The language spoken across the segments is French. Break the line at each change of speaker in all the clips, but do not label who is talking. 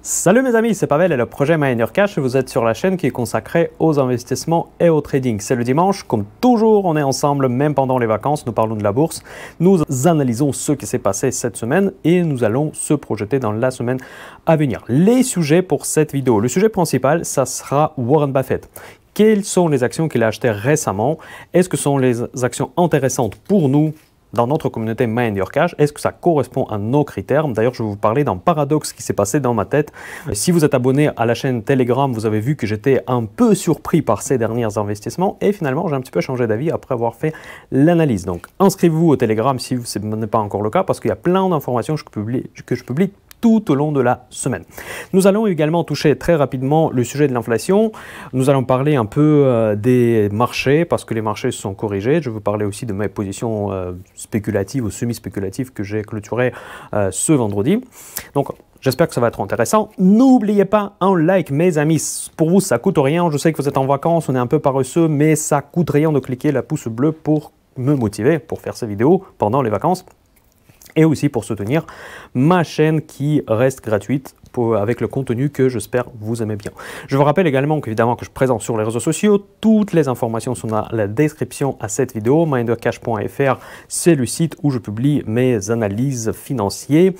Salut mes amis, c'est Pavel et le projet MinerCash. Vous êtes sur la chaîne qui est consacrée aux investissements et au trading. C'est le dimanche, comme toujours, on est ensemble, même pendant les vacances. Nous parlons de la bourse, nous analysons ce qui s'est passé cette semaine et nous allons se projeter dans la semaine à venir. Les sujets pour cette vidéo. Le sujet principal, ça sera Warren Buffett. Quelles sont les actions qu'il a achetées récemment? Est-ce que ce sont les actions intéressantes pour nous dans notre communauté MinerCash? Est-ce que ça correspond à nos critères? D'ailleurs, je vais vous parler d'un paradoxe qui s'est passé dans ma tête. Si vous êtes abonné à la chaîne Telegram, vous avez vu que j'étais un peu surpris par ces derniers investissements et finalement, j'ai un petit peu changé d'avis après avoir fait l'analyse. Donc, inscrivez-vous au Telegram si ce n'est pas encore le cas parce qu'il y a plein d'informations que je publie tout au long de la semaine. Nous allons également toucher très rapidement le sujet de l'inflation. Nous allons parler un peu des marchés parce que les marchés se sont corrigés. Je vais vous parler aussi de mes positions spéculatives ou semi-spéculatives que j'ai clôturées ce vendredi. Donc, j'espère que ça va être intéressant. N'oubliez pas un like, mes amis. Pour vous, ça coûte rien. Je sais que vous êtes en vacances, on est un peu paresseux, mais ça coûte rien de cliquer la pouce bleue pour me motiver, pour faire ces vidéos pendant les vacances. Et aussi pour soutenir ma chaîne qui reste gratuite avec le contenu que j'espère vous aimez bien. Je vous rappelle également qu'évidemment que je présente sur les réseaux sociaux. Toutes les informations sont dans la description à cette vidéo. Minercash.fr, c'est le site où je publie mes analyses financières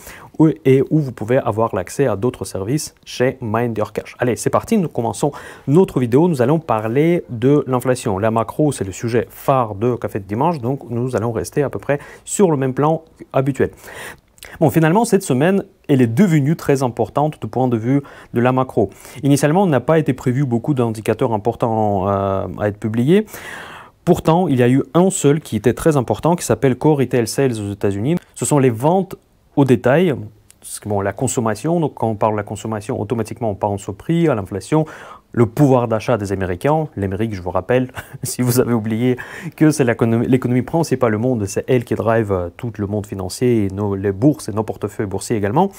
et où vous pouvez avoir l'accès à d'autres services chez MinerCash. Allez, c'est parti, nous commençons notre vidéo. Nous allons parler de l'inflation. La macro, c'est le sujet phare de Café de Dimanche, donc nous allons rester à peu près sur le même plan habituel. Bon, finalement, cette semaine, elle est devenue très importante du point de vue de la macro. Initialement, on n'a pas été prévu beaucoup d'indicateurs importants à être publiés. Pourtant, il y a eu un seul qui était très important, qui s'appelle Core Retail Sales aux États-Unis. Ce sont les ventes au détail. Bon, la consommation, donc quand on parle de la consommation, automatiquement on pense au prix, à l'inflation, le pouvoir d'achat des Américains. L'Amérique, je vous rappelle, si vous avez oublié que c'est l'économie principale au monde, c'est elle qui drive tout le monde financier, et les bourses et nos portefeuilles boursiers également.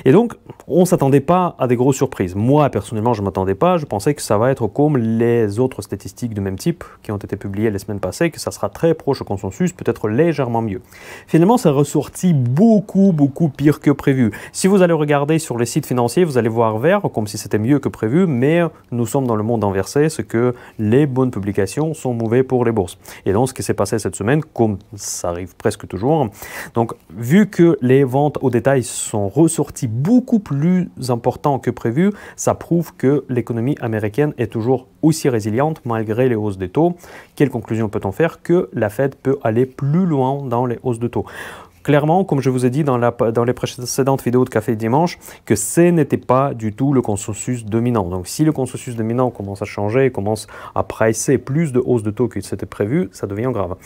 Et donc, on ne s'attendait pas à des grosses surprises. Moi, personnellement, je ne m'attendais pas. Je pensais que ça va être comme les autres statistiques du même type qui ont été publiées les semaines passées, que ça sera très proche au consensus, peut-être légèrement mieux. Finalement, ça ressorti beaucoup pire que prévu. Si vous allez regarder sur les sites financiers, vous allez voir vert, comme si c'était mieux que prévu, mais nous sommes dans le monde inversé, c'est que les bonnes publications sont mauvaises pour les bourses. Et donc, ce qui s'est passé cette semaine, comme ça arrive presque toujours, donc vu que les ventes au détail sont ressorties beaucoup plus importantes que prévu, ça prouve que l'économie américaine est toujours aussi résiliente malgré les hausses des taux. Quelle conclusion peut-on faire? Que la Fed peut aller plus loin dans les hausses de taux. Clairement, comme je vous ai dit dans les précédentes vidéos de Café Dimanche, que ce n'était pas du tout le consensus dominant. Donc, si le consensus dominant commence à changer, commence à pricer plus de hausses de taux que c'était prévu, ça devient grave.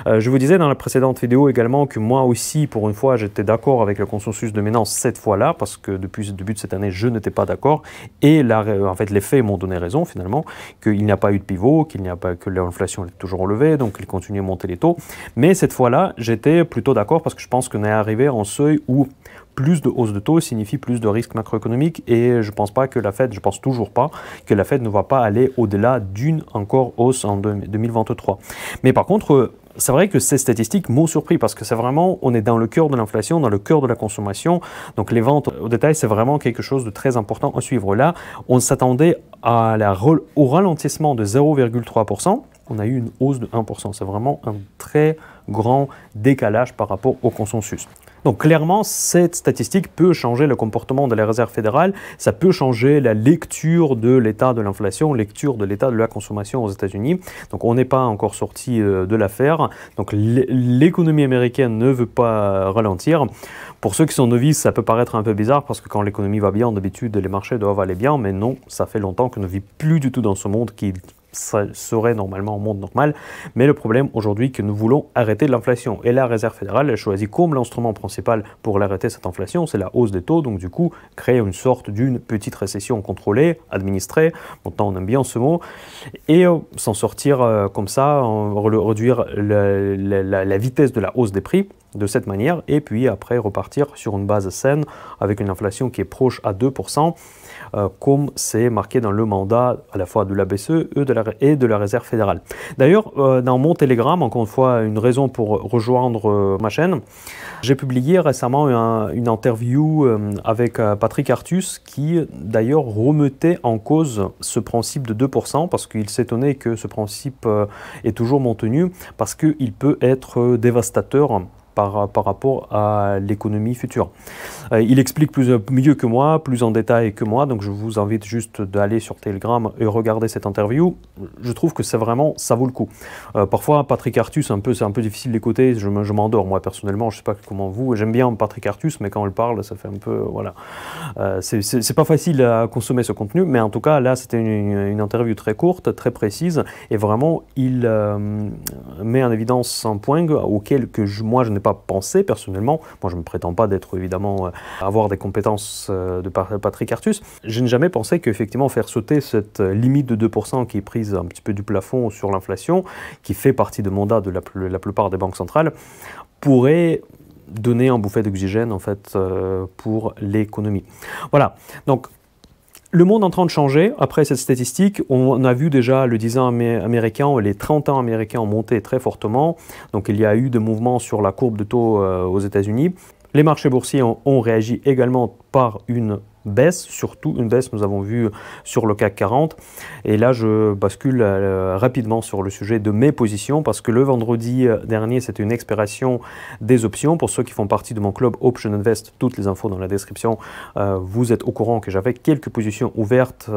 Je vous disais dans la précédente vidéo également que moi aussi, pour une fois, j'étais d'accord avec le consensus dominant cette fois-là, parce que depuis le début de cette année, je n'étais pas d'accord. Et là, en fait, les faits m'ont donné raison finalement, qu'il n'y a pas eu de pivot, que l'inflation est toujours relevée, donc il continue à monter les taux. Mais cette fois-là, j'étais plutôt d'accord parce que je pense qu'on est arrivé à un seuil où plus de hausse de taux signifie plus de risques macroéconomiques et je pense pas que la Fed, je pense toujours pas que la Fed ne va pas aller au-delà d'une encore hausse en 2023. Mais par contre, c'est vrai que ces statistiques m'ont surpris parce que c'est vraiment, on est dans le cœur de l'inflation, dans le cœur de la consommation. Donc les ventes au détail, c'est vraiment quelque chose de très important à suivre. Là, on s'attendait au ralentissement de 0,3%. On a eu une hausse de 1%. C'est vraiment un très grand décalage par rapport au consensus. Donc clairement, cette statistique peut changer le comportement de la Réserve fédérale, ça peut changer la lecture de l'état de l'inflation, lecture de l'état de la consommation aux États-Unis. Donc on n'est pas encore sorti de l'affaire. Donc l'économie américaine ne veut pas ralentir. Pour ceux qui sont novices, ça peut paraître un peu bizarre parce que quand l'économie va bien, d'habitude les marchés doivent aller bien, mais non, ça fait longtemps qu'on ne vit plus du tout dans ce monde qui ça serait normalement un monde normal, mais le problème aujourd'hui est que nous voulons arrêter l'inflation et la Réserve fédérale elle choisit comme l'instrument principal pour arrêter cette inflation, c'est la hausse des taux, donc du coup créer une sorte d'une petite récession contrôlée, administrée, maintenant on aime bien ce mot, et s'en sortir comme ça, réduire la vitesse de la hausse des prix. de cette manière et puis après repartir sur une base saine avec une inflation qui est proche à 2%, comme c'est marqué dans le mandat à la fois de la BCE et de la Réserve fédérale. D'ailleurs, dans mon Telegram, encore une fois, une raison pour rejoindre ma chaîne, j'ai publié récemment une interview avec Patrick Artus qui d'ailleurs remettait en cause ce principe de 2% parce qu'il s'étonnait que ce principe est toujours maintenu parce qu'il peut être dévastateur par rapport à l'économie future. Il explique mieux que moi, plus en détail que moi, donc je vous invite juste d'aller sur Telegram et regarder cette interview. Je trouve que c'est vraiment, ça vaut le coup. Parfois, Patrick Artus, c'est un peu difficile d'écouter, je m'endors moi personnellement, je sais pas comment vous, j'aime bien Patrick Artus, mais quand il parle, ça fait un peu, voilà. C'est pas facile à consommer ce contenu, mais en tout cas, là, c'était une interview très courte, très précise, et vraiment, il met en évidence un point auquel moi, je n'ai pas pensé personnellement. Moi, je ne me prétends pas d'être évidemment avoir des compétences de Patrick Artus. Je n'ai jamais pensé qu'effectivement faire sauter cette limite de 2% qui est prise un petit peu du plafond sur l'inflation, qui fait partie de mandat de la plupart des banques centrales, pourrait donner un bouffet d'oxygène en fait pour l'économie. Voilà. Donc le monde est en train de changer. Après cette statistique, on a vu déjà le 10 ans américain, les 30 ans américains ont monté très fortement. Donc il y a eu des mouvements sur la courbe de taux aux États-Unis. Les marchés boursiers ont réagi également par une baisse, surtout une baisse nous avons vu sur le CAC 40 et là je bascule rapidement sur le sujet de mes positions parce que le vendredi dernier c'était une expiration des options. Pour ceux qui font partie de mon club Option Invest, toutes les infos dans la description, vous êtes au courant que j'avais quelques positions ouvertes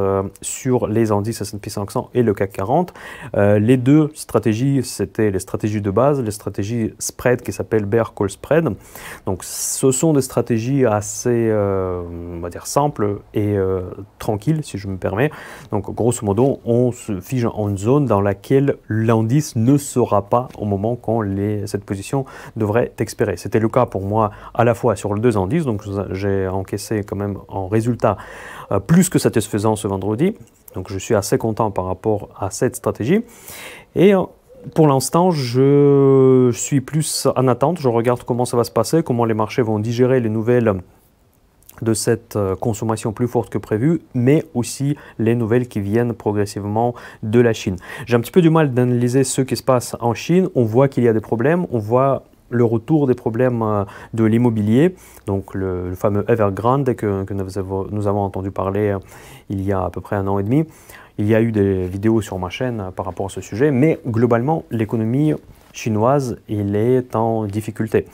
sur les indices S&P 500 et le CAC 40. Les deux stratégies, c'était les stratégies de base, les stratégies spread qui s'appellent Bear Call Spread. Donc ce sont des stratégies assez on va dire simple et tranquille, si je me permets. Donc, grosso modo, on se fige en une zone dans laquelle l'indice ne sera pas au moment quand cette position devrait expirer. C'était le cas pour moi à la fois sur les deux indices, donc j'ai encaissé quand même en résultat plus que satisfaisant ce vendredi. Donc, je suis assez content par rapport à cette stratégie. Et pour l'instant, je suis plus en attente. Je regarde comment ça va se passer, comment les marchés vont digérer les nouvelles de cette consommation plus forte que prévu, mais aussi les nouvelles qui viennent progressivement de la Chine. J'ai un petit peu du mal d'analyser ce qui se passe en Chine. On voit qu'il y a des problèmes, on voit le retour des problèmes de l'immobilier, donc le fameux Evergrande que nous avons entendu parler il y a à peu près 1 an et demi. Il y a eu des vidéos sur ma chaîne par rapport à ce sujet, mais globalement, l'économie chinoise, elle est en difficulté.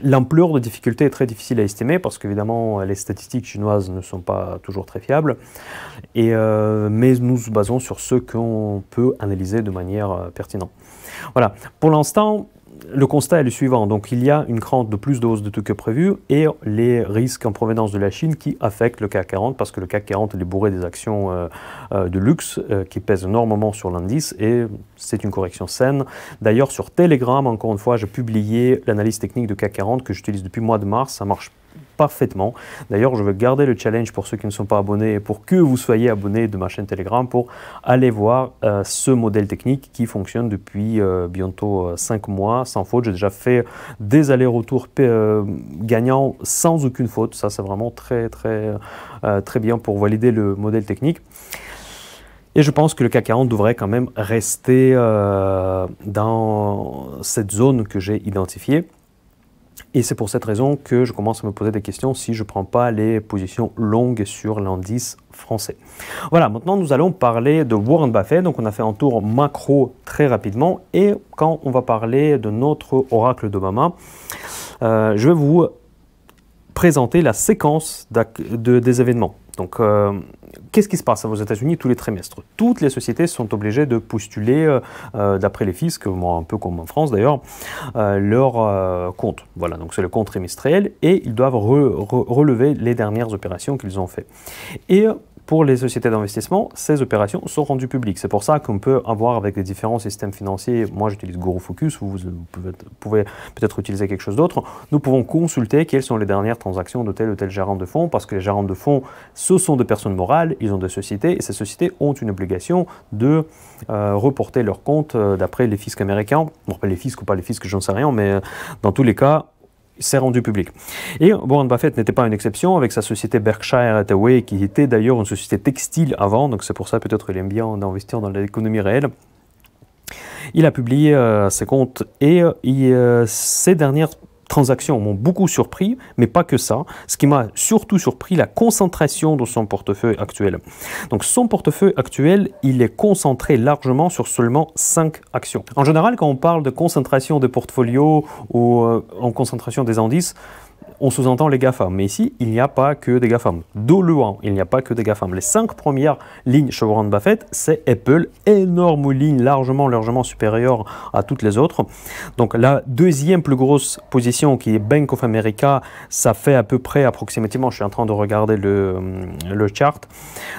L'ampleur de difficulté est très difficile à estimer parce qu'évidemment les statistiques chinoises ne sont pas toujours très fiables, mais nous nous basons sur ce qu'on peut analyser de manière pertinente. Voilà, pour l'instant, le constat est le suivant. Donc il y a une crainte de plus de hausse de taux que prévu et les risques en provenance de la Chine qui affectent le CAC 40 parce que le CAC 40 est bourré des actions de luxe qui pèsent énormément sur l'indice et c'est une correction saine. D'ailleurs sur Telegram, encore une fois, j'ai publié l'analyse technique de CAC 40 que j'utilise depuis le mois de mars. Ça marche parfaitement. D'ailleurs, je vais garder le challenge pour ceux qui ne sont pas abonnés, pour que vous soyez abonnés de ma chaîne Telegram, pour aller voir ce modèle technique qui fonctionne depuis bientôt 5 mois, sans faute. J'ai déjà fait des allers-retours gagnants sans aucune faute. Ça, c'est vraiment très bien pour valider le modèle technique. Et je pense que le CAC 40 devrait quand même rester dans cette zone que j'ai identifiée. Et c'est pour cette raison que je commence à me poser des questions si je ne prends pas les positions longues sur l'indice français. Voilà, maintenant nous allons parler de Warren Buffett. Donc on a fait un tour macro très rapidement. Et quand on va parler de notre oracle d'Obama, je vais vous présenter la séquence des événements. Donc, qu'est-ce qui se passe aux États-Unis tous les trimestres? Toutes les sociétés sont obligées de postuler, d'après les fiscs, un peu comme en France d'ailleurs, leur compte. Voilà, donc c'est le compte trimestriel et ils doivent relever les dernières opérations qu'ils ont faites. Et
pour les sociétés d'investissement, ces opérations sont rendues publiques. C'est pour ça qu'on peut avoir avec les différents systèmes financiers, moi j'utilise Guru Focus, vous pouvez peut-être utiliser quelque chose d'autre, nous pouvons consulter quelles sont les dernières transactions de tel ou tel gérant de fonds, parce que les gérants de fonds, ce sont des personnes morales, ils ont des sociétés, et ces sociétés ont une obligation de reporter leurs comptes d'après les fiscs américains. Bon, pas les fiscs ou pas les fiscs, j'en sais rien, mais dans tous les cas, c'est rendu public. Et Warren Buffett n'était pas une exception avec sa société Berkshire Hathaway, qui était d'ailleurs une société textile avant, donc c'est pour ça peut-être qu'il aime bien d'investir dans l'économie réelle. Il a publié ses comptes et ces dernières transactions m'ont beaucoup surpris, mais pas que ça. Ce qui m'a surtout surpris, la concentration de son portefeuille actuel. Donc son portefeuille actuel, il est concentré largement sur seulement 5 actions. En général, quand on parle de concentration des portfolios ou en concentration des indices, on sous-entend les GAFAM. Mais ici, il n'y a pas que des GAFAM. De loin, il n'y a pas que des GAFAM. Les 5 premières lignes chez Warren Buffett, c'est Apple. Énorme ligne, largement supérieure à toutes les autres. Donc la deuxième plus grosse position qui est Bank of America, ça fait à peu près approximativement, je suis en train de regarder le chart,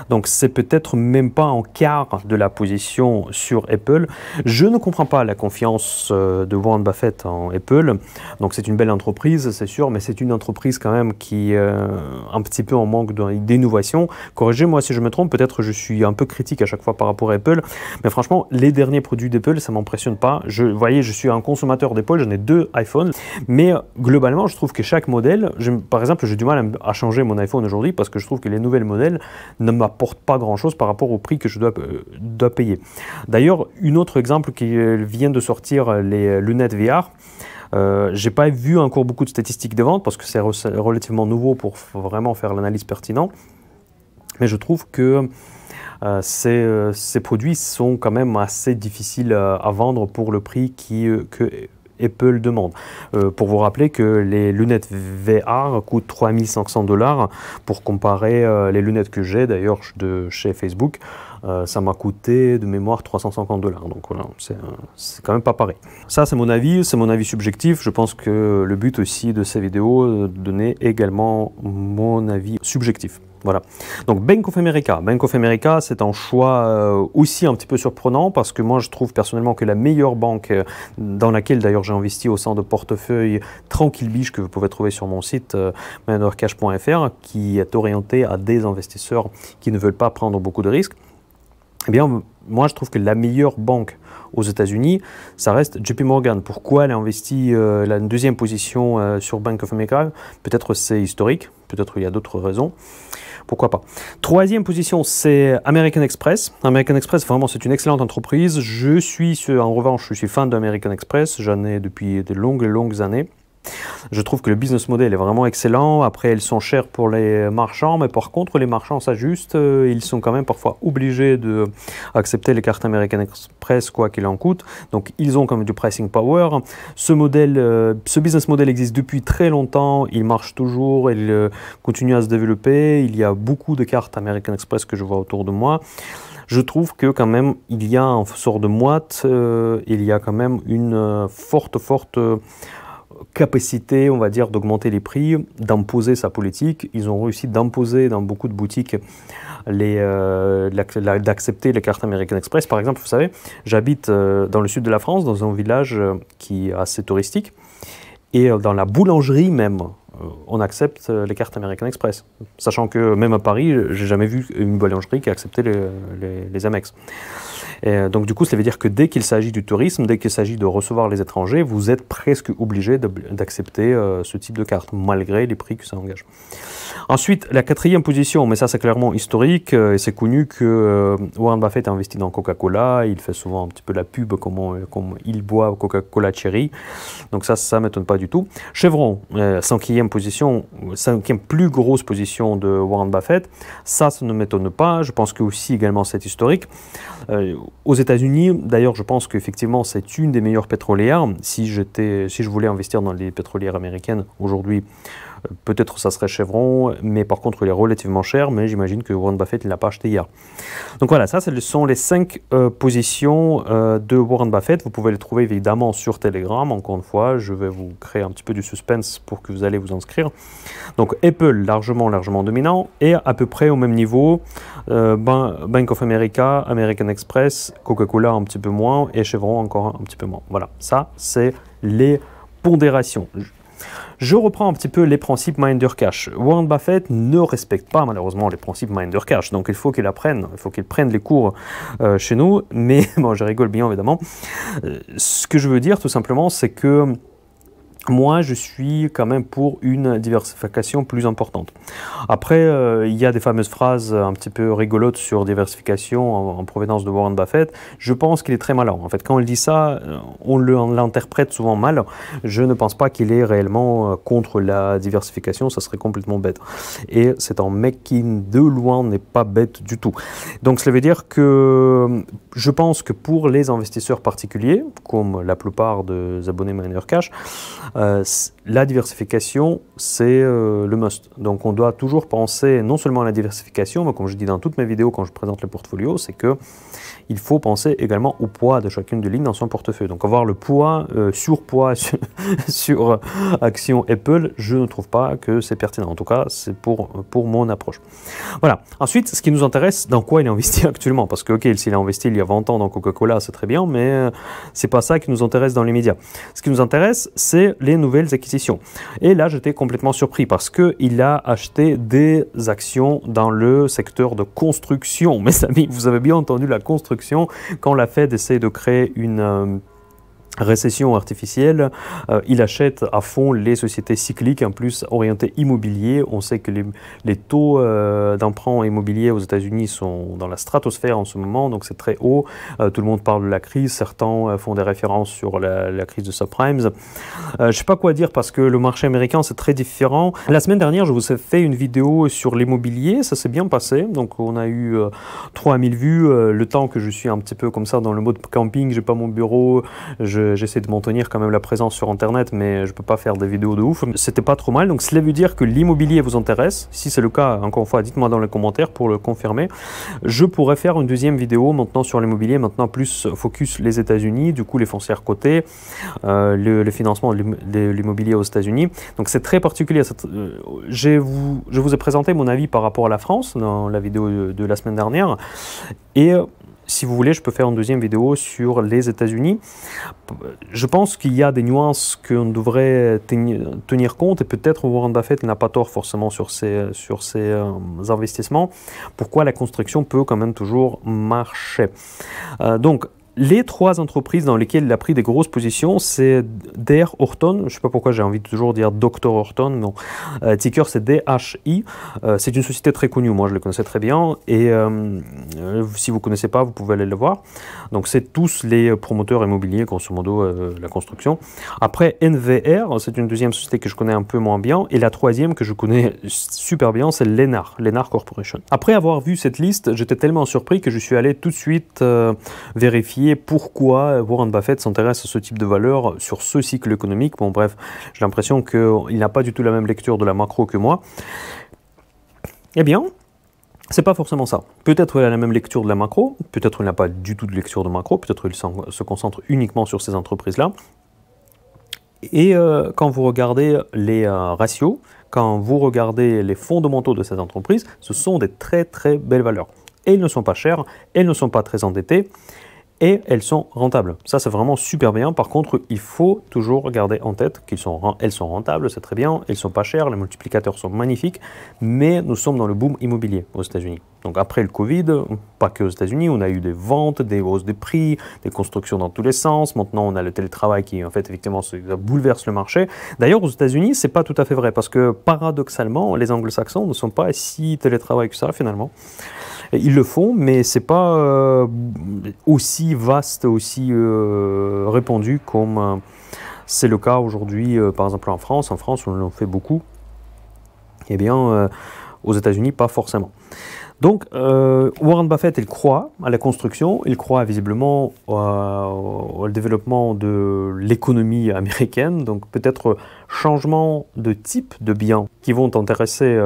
donc c'est peut-être même pas en quart de la position sur Apple. Je ne comprends pas la confiance de Warren Buffett en Apple. Donc c'est une belle entreprise, c'est sûr, mais c'est une entreprise quand même qui est un petit peu en manque d'innovation. Corrigez-moi si je me trompe, peut-être je suis un peu critique à chaque fois par rapport à Apple, mais franchement, les derniers produits d'Apple, ça ne m'impressionne pas. Vous voyez, je suis un consommateur d'Apple, j'en ai 2 iPhones, mais globalement, je trouve que chaque modèle, par exemple, j'ai du mal à changer mon iPhone aujourd'hui parce que je trouve que les nouvelles modèles ne m'apportent pas grand-chose par rapport au prix que je dois payer. D'ailleurs, un autre exemple qui vient de sortir, les lunettes VR, j'ai pas vu encore beaucoup de statistiques de vente parce que c'est relativement nouveau pour vraiment faire l'analyse pertinente, mais je trouve que ces produits sont quand même assez difficiles à vendre pour le prix que Apple demande. Pour vous rappeler que les lunettes VR coûtent 3500 $, pour comparer les lunettes que j'ai d'ailleurs de chez Facebook, ça m'a coûté de mémoire 350 $. Donc voilà, c'est quand même pas pareil. Ça c'est mon avis subjectif. Je pense que le but aussi de ces vidéos, de donner également mon avis subjectif. Voilà. Donc Bank of America. Bank of America, c'est un choix aussi un petit peu surprenant parce que moi je trouve personnellement que la meilleure banque dans laquelle d'ailleurs j'ai investi au sein de portefeuille Tranquille Biche que vous pouvez trouver sur mon site manorcash.fr, qui est orienté à des investisseurs qui ne veulent pas prendre beaucoup de risques. Eh bien, moi, je trouve que la meilleure banque aux États-Unis, ça reste JP Morgan. Pourquoi elle a investi la deuxième position sur Bank of America? Peut-être c'est historique, peut-être il y a d'autres raisons. Pourquoi pas. Troisième position, c'est American Express. American Express, vraiment, c'est une excellente entreprise. En revanche, je suis fan d'American Express. J'en ai depuis de longues années. Je trouve que le business model est vraiment excellent. Après, elles sont chères pour les marchands, mais par contre, les marchands s'ajustent. Ils sont quand même parfois obligés d'accepter les cartes American Express, quoi qu'il en coûte. Donc, ils ont quand même du pricing power. Ce business model existe depuis très longtemps. Il marche toujours. Il continue à se développer. Il y a beaucoup de cartes American Express que je vois autour de moi. Je trouve que quand même, il y a un sort de moite. Il y a quand même une forte capacité, on va dire, d'augmenter les prix, d'imposer sa politique. Ils ont réussi d'imposer dans beaucoup de boutiques d'accepter les cartes American Express. Par exemple, vous savez, j'habite dans le sud de la France, dans un village qui est assez touristique, et dans la boulangerie même, on accepte les cartes American Express. Sachant que même à Paris, j'ai jamais vu une boulangerie qui acceptait les Amex. Et donc du coup, ça veut dire que dès qu'il s'agit du tourisme, dès qu'il s'agit de recevoir les étrangers, vous êtes presque obligé d'accepter ce type de carte, malgré les prix que ça engage. Ensuite, la quatrième position, mais ça c'est clairement historique, et c'est connu que Warren Buffett a investi dans Coca-Cola, il fait souvent un petit peu la pub comme il boit Coca-Cola Cherry, donc ça ne m'étonne pas du tout. Chevron, cinquième plus grosse position de Warren Buffett, ça ne m'étonne pas, je pense que aussi également c'est historique. Aux États-Unis, d'ailleurs, je pense qu'effectivement c'est une des meilleures pétrolières. Si je voulais investir dans les pétrolières américaines aujourd'hui, Peut-être ça serait Chevron, mais par contre il est relativement cher, mais j'imagine que Warren Buffett ne l'a pas acheté hier. Donc voilà, ça ce sont les 5 positions de Warren Buffett. Vous pouvez les trouver évidemment sur Telegram. Encore une fois, je vais vous créer un petit peu du suspense pour que vous allez vous inscrire. Donc Apple largement dominant et à peu près au même niveau Bank of America, American Express, Coca-Cola un petit peu moins et Chevron encore un petit peu moins. Voilà, ça c'est les pondérations. Je reprends un petit peu les principes Minder Cash. Warren Buffett ne respecte pas malheureusement les principes Minder Cash, donc il faut qu'il apprenne, il faut qu'il prenne les cours chez nous, mais bon, je rigole bien évidemment. Ce que je veux dire tout simplement, c'est que moi, je suis quand même pour une diversification plus importante. Après, il y a des fameuses phrases un petit peu rigolotes sur diversification en provenance de Warren Buffett. Je pense qu'il est très malin. En fait, quand il dit ça, on l'interprète souvent mal. Je ne pense pas qu'il est réellement contre la diversification. Ça serait complètement bête. Et c'est un mec qui, de loin, n'est pas bête du tout. Donc, cela veut dire que je pense que pour les investisseurs particuliers, comme la plupart des abonnés Miner Cash, la diversification, c'est le must. Donc on doit toujours penser non seulement à la diversification, mais comme je dis dans toutes mes vidéos quand je présente le portfolio, c'est que il faut penser également au poids de chacune des lignes dans son portefeuille. Donc avoir le poids, surpoids sur action Apple, je ne trouve pas que c'est pertinent. En tout cas, c'est pour mon approche. Voilà. Ensuite, ce qui nous intéresse, dans quoi il est investi actuellement. Parce que, ok, s'il a investi il y a 20 ans dans Coca-Cola, c'est très bien, mais c'est pas ça qui nous intéresse dans les médias. Ce qui nous intéresse, c'est les nouvelles acquisitions. Et là, j'étais complètement surpris parce qu'il a acheté des actions dans le secteur de construction. Mes amis, vous avez bien entendu la construction. Quand la Fed essaie de créer une récession artificielle, il achète à fond les sociétés cycliques, en plus orientées immobilier. On sait que les taux d'emprunt immobilier aux États-Unis sont dans la stratosphère en ce moment, donc c'est très haut. Tout le monde parle de la crise, certains font des références sur la crise de subprimes. Je ne sais pas quoi dire parce que le marché américain c'est très différent. La semaine dernière, je vous ai fait une vidéo sur l'immobilier, ça s'est bien passé, donc on a eu 3000 vues. Le temps que je suis un petit peu comme ça dans le mode camping, j'ai pas mon bureau, j'essaie de maintenir quand même la présence sur internet, mais je peux pas faire des vidéos de ouf. C'était pas trop mal, donc cela veut dire que l'immobilier vous intéresse. Si c'est le cas, encore une fois, dites-moi dans les commentaires pour le confirmer. Je pourrais faire une deuxième vidéo maintenant sur l'immobilier, maintenant plus focus les États-Unis, du coup les foncières cotées, le financement de l'immobilier aux États-Unis. Donc c'est très particulier. Je vous ai présenté mon avis par rapport à la France dans la vidéo de la semaine dernière, et si vous voulez, je peux faire une deuxième vidéo sur les États-Unis. Je pense qu'il y a des nuances qu'on devrait tenir compte, et peut-être Warren Buffett n'a pas tort forcément sur ses investissements. Pourquoi la construction peut quand même toujours marcher. Donc, les 3 entreprises dans lesquelles il a pris des grosses positions, c'est D.R. Horton. Je ne sais pas pourquoi j'ai envie de toujours dire Dr. Horton. Non. Ticker, c'est DHI. C'est une société très connue. Moi, je le connaissais très bien. Et si vous ne connaissez pas, vous pouvez aller le voir. Donc, c'est tous les promoteurs immobiliers, grosso modo, la construction. Après, NVR, c'est une deuxième société que je connais un peu moins bien. Et la troisième que je connais super bien, c'est Lennar Corporation. Après avoir vu cette liste, j'étais tellement surpris que je suis allé tout de suite vérifier pourquoi Warren Buffett s'intéresse à ce type de valeur sur ce cycle économique. Bon bref, j'ai l'impression qu'il n'a pas du tout la même lecture de la macro que moi. Eh bien, c'est pas forcément ça. Peut-être il a la même lecture de la macro, peut-être il n'a pas du tout de lecture de macro, peut-être il se concentre uniquement sur ces entreprises-là. Et quand vous regardez les ratios, quand vous regardez les fondamentaux de ces entreprises, ce sont des très très belles valeurs. Et elles ne sont pas chères, elles ne sont pas très endettées, et elles sont rentables. Ça, c'est vraiment super bien. Par contre, il faut toujours garder en tête qu'elles sont rentables, c'est très bien, elles ne sont pas chères, les multiplicateurs sont magnifiques, mais nous sommes dans le boom immobilier aux États-Unis. Donc après le Covid, pas que aux États-Unis, on a eu des ventes, des hausses des prix, des constructions dans tous les sens. Maintenant, on a le télétravail qui, en fait, effectivement, ça bouleverse le marché. D'ailleurs, aux États-Unis, c'est pas tout à fait vrai, parce que paradoxalement, les anglo-saxons ne sont pas si télétravail que ça, finalement. Ils le font, mais c'est pas aussi vaste, aussi répandu comme c'est le cas aujourd'hui, par exemple en France. En France, on en fait beaucoup. Eh bien, Aux États-Unis, pas forcément. Donc, Warren Buffett, il croit à la construction, il croit visiblement au développement de l'économie américaine, donc peut-être changement de type de biens qui vont intéresser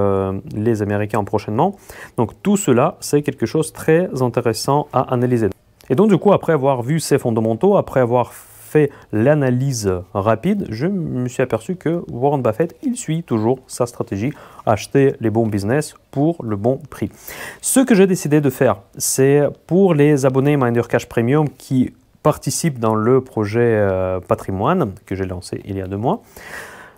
les Américains prochainement. Donc, tout cela, c'est quelque chose de très intéressant à analyser. Et donc, du coup, après avoir vu ces fondamentaux, après avoir fait l'analyse rapide, je me suis aperçu que Warren Buffett, il suit toujours sa stratégie, acheter les bons business pour le bon prix. Ce que j'ai décidé de faire, c'est pour les abonnés Minder Cash Premium qui participent dans le projet patrimoine que j'ai lancé il y a 2 mois,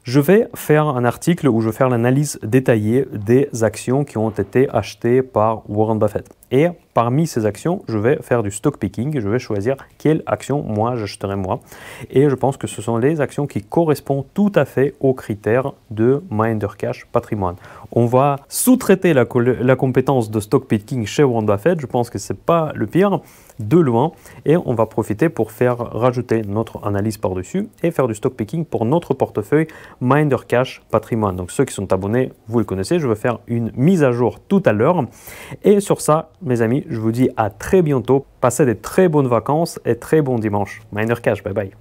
je vais faire un article où je vais faire l'analyse détaillée des actions qui ont été achetées par Warren Buffett. Et parmi ces actions, je vais faire du stock picking, je vais choisir quelle action moi j'achèterai moi. Et je pense que ce sont les actions qui correspondent tout à fait aux critères de Minder Cash Patrimoine. On va sous-traiter la compétence de stock picking chez Warren Buffett, je pense que ce n'est pas le pire, de loin, et on va profiter pour faire rajouter notre analyse par-dessus et faire du stock picking pour notre portefeuille Minder Cash Patrimoine. Donc ceux qui sont abonnés, vous le connaissez, je vais faire une mise à jour tout à l'heure. Et sur ça, mes amis, je vous dis à très bientôt. Passez des très bonnes vacances et très bon dimanche. Minder Cash, bye bye.